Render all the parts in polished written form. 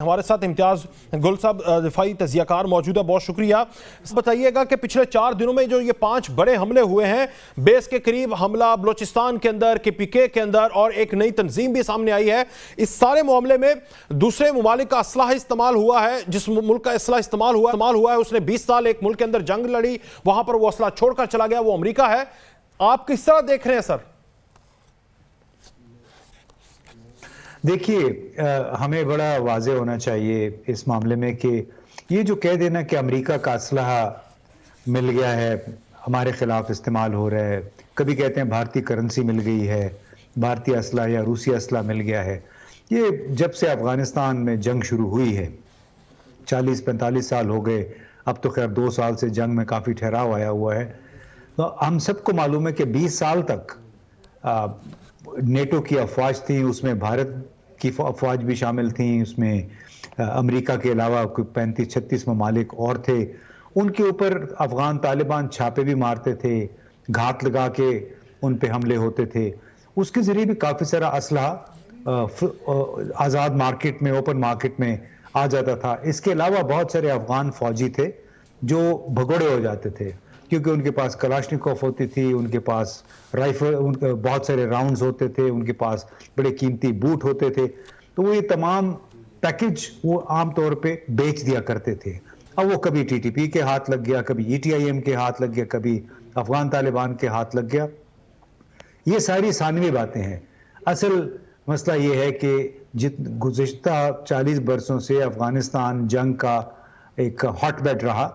हमारे साथ इम्तियाज गुल साहब दिफाई तजिया कार मौजूद है, बहुत शुक्रिया। बताइएगा कि पिछले 4 दिनों में जो ये 5 बड़े हमले हुए हैं, बेस के करीब हमला बलोचिस्तान के अंदर, KPK के अंदर, और एक नई तंजीम भी सामने आई है, इस सारे मामले में दूसरे मुमालिक का असलहा इस्तेमाल हुआ है। जिस मुल्क का असलहा इस्तेमाल हुआ है उसने 20 साल एक मुल्क के अंदर जंग लड़ी, वहां पर वो असलहा छोड़कर चला गया, वो अमरीका है। आप किस तरह देख रहे हैं सर? देखिए, हमें बड़ा वाज़ेह होना चाहिए इस मामले में कि ये जो कह देना कि अमेरिका का असलहा मिल गया है, हमारे ख़िलाफ़ इस्तेमाल हो रहा है, कभी कहते हैं भारतीय करेंसी मिल गई है, भारतीय असलहा या रूसी असलहा मिल गया है। ये जब से अफ़गानिस्तान में जंग शुरू हुई है 40-45 साल हो गए, अब तो खैर 2 साल से जंग में काफ़ी ठहराव आया हुआ है। तो हम सबको मालूम है कि 20 साल तक नेटो की अफवाज थी, उसमें भारत की अफवाज भी शामिल थी, उसमें अमेरिका के अलावा कोई 35-36 ममालिक और थे। उनके ऊपर अफगान तालिबान छापे भी मारते थे, घात लगा के उन पे हमले होते थे। उसके ज़रिए भी काफ़ी सारा असलहा आज़ाद मार्केट में, ओपन मार्केट में आ जाता था। इसके अलावा बहुत सारे अफगान फ़ौजी थे जो भगोड़े हो जाते थे, क्योंकि उनके पास कलाशनिकोव होती थी, उनके पास राइफल, उनके बहुत सारे राउंड्स होते थे, उनके पास बड़े कीमती बूट होते थे। तो वो ये तमाम पैकेज वो आम तौर पे बेच दिया करते थे। अब वो कभी TTP के हाथ लग गया, कभी ETIM के हाथ लग गया, कभी अफगान तालिबान के हाथ लग गया। ये सारी सानवी बातें हैं। असल मसला ये है कि गुज़िश्ता 40 बरसों से अफगानिस्तान जंग का एक हॉटबेड रहा।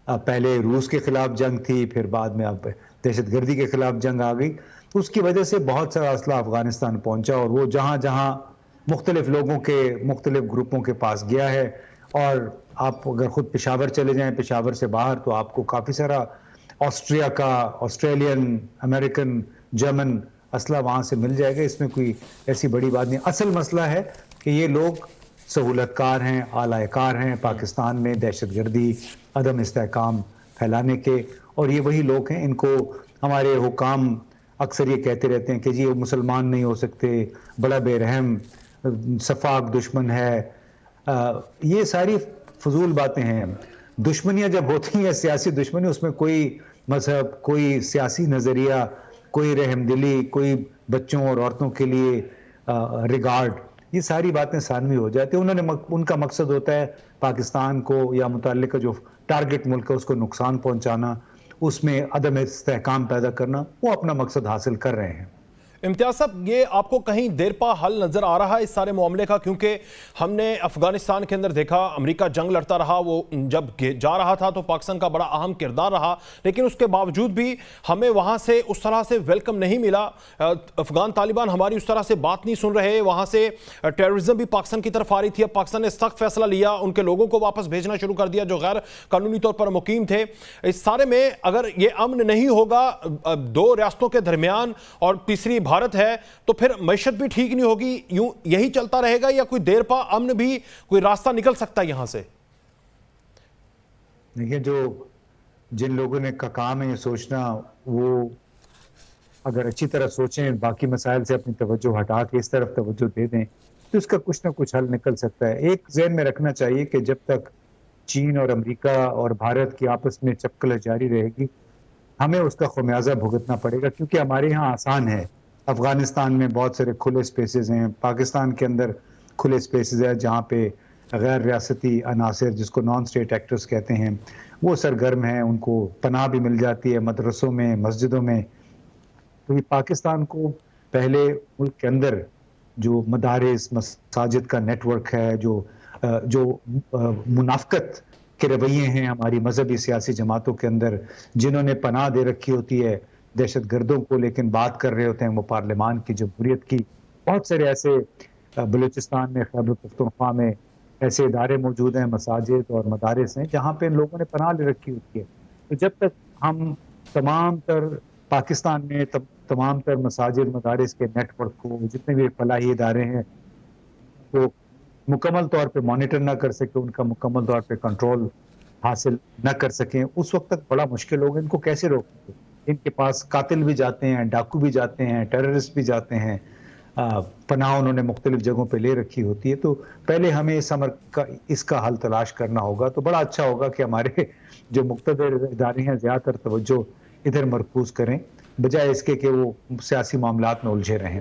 पहले रूस के खिलाफ जंग थी, फिर बाद में अब दहशतगर्दी के खिलाफ जंग आ गई। उसकी वजह से बहुत सारा असला अफगानिस्तान पहुंचा, और वो जहां जहां मुख्तलिफ लोगों के, मुख्तलिफ ग्रुपों के पास गया है। और आप अगर खुद पेशावर चले जाएं, पेशावर से बाहर, तो आपको काफ़ी सारा ऑस्ट्रिया का, ऑस्ट्रेलियन, अमेरिकन, जर्मन असला वहाँ से मिल जाएगा। इसमें कोई ऐसी बड़ी बात नहीं। असल मसला है कि ये लोग सहूलतकार हैं, आलाकार हैं पाकिस्तान में दहशतगर्दी, अदम इस्तेहकाम फैलाने के। और ये वही लोग हैं, इनको हमारे हुकाम अक्सर ये कहते रहते हैं कि जी वो मुसलमान नहीं हो सकते, बड़ा बेरहम सफाक दुश्मन है। ये सारी फजूल बातें हैं। दुश्मनियाँ जब होती हैं, सियासी दुश्मनी, उसमें कोई मजहब, कोई सियासी नज़रिया, कोई रहमदिली, कोई बच्चों और औरतों के लिए रिगार्ड, ये सारी बातें सानवी हो जाती हैं। उनका मकसद होता है पाकिस्तान को या मुताल्लिका जो टारगेट मुल्क है उसको नुकसान पहुंचाना, उसमें अदम इस्तेहकाम पैदा करना। वो अपना मकसद हासिल कर रहे हैं। इम्तियाज साहब, ये आपको कहीं देर पा हल नजर आ रहा है इस सारे मामले का? क्योंकि हमने अफगानिस्तान के अंदर देखा, अमेरिका जंग लड़ता रहा, वो जब जा रहा था तो पाकिस्तान का बड़ा अहम किरदार रहा, लेकिन उसके बावजूद भी हमें वहाँ से उस तरह से वेलकम नहीं मिला। अफगान तालिबान हमारी उस तरह से बात नहीं सुन रहे, वहाँ से टेररिज्म भी पाकिस्तान की तरफ आ रही थी। अब पाकिस्तान ने सख्त फैसला लिया, उनके लोगों को वापस भेजना शुरू कर दिया जो गैर कानूनी तौर पर मुकीम थे। इस सारे में अगर ये अमन नहीं होगा 2 रियासतों के दरमियान, और तीसरी भारत है, तो फिर मैशत भी ठीक नहीं होगी। यूं यही चलता रहेगा, या कोई देर पा अमन भी कोई रास्ता निकल सकता है यहां से? देखिए, जो जिन लोगों ने का काम है ये सोचना, वो अगर अच्छी तरह सोचें, बाकी मसाइल से अपनी तवज्जो हटा के इस तरफ तवज्जो दे दें, तो इसका कुछ ना कुछ हल निकल सकता है। एक ज़हन में रखना चाहिए कि जब तक चीन और अमेरिका और भारत की आपस में चपकल जारी रहेगी, हमें उसका खमियाजा भुगतना पड़ेगा। क्योंकि हमारे यहाँ आसान है, अफगानिस्तान में बहुत सारे खुले स्पेसेस हैं, पाकिस्तान के अंदर खुले स्पेसेस हैं जहाँ पे गैर रियासती अनासर, जिसको नॉन स्टेट एक्टर्स कहते हैं, वो सरगर्म हैं, उनको पनाह भी मिल जाती है मदरसों में, मस्जिदों में। तो ये पाकिस्तान को पहले मुल्क के अंदर जो मदारिस, मसाजिद का नेटवर्क है, जो मुनाफकत के रवैये हैं हमारी मजहबी सियासी जमातों के अंदर, जिन्होंने पनाह दे रखी होती है दहशत गर्दों को, लेकिन बात कर रहे होते हैं वो पार्लियामान की जमहूरियत की। बहुत सारे ऐसे बलूचिस्तान में, खैबर पख्तूनख्वा में ऐसे इदारे मौजूद हैं, मसाजिद और मदारिस हैं, जहाँ पे लोगों ने पनाह ले रखी होती है। तो जब तक हम तमाम तर पाकिस्तान में तमाम तर मसाजिद, मदारिस के नेटवर्क को, जितने भी फलाही इदारे हैं, तो मुकम्मल तौर पे मॉनिटर ना कर सके, उनका मुकम्मल तौर पे कंट्रोल हासिल न कर सकें, उस वक्त तक बड़ा मुश्किल होगा। इनको कैसे रोकेंगे? इनके पास कातिल भी जाते हैं, डाकू भी जाते हैं, टेररिस्ट भी जाते हैं, پناہ انہوں نے مختلف جگہوں پہ لے رکھی ہوتی ہے، تو پہلے ہمیں اس کا حل تلاش کرنا ہوگا. تو بڑا اچھا ہوگا کہ ہمارے جو مقتدر ادارے ہیں زیادہ تر توجہ ادھر مرکوز کریں بجائے اس کے کہ وہ سیاسی معاملات میں الجھے رہیں.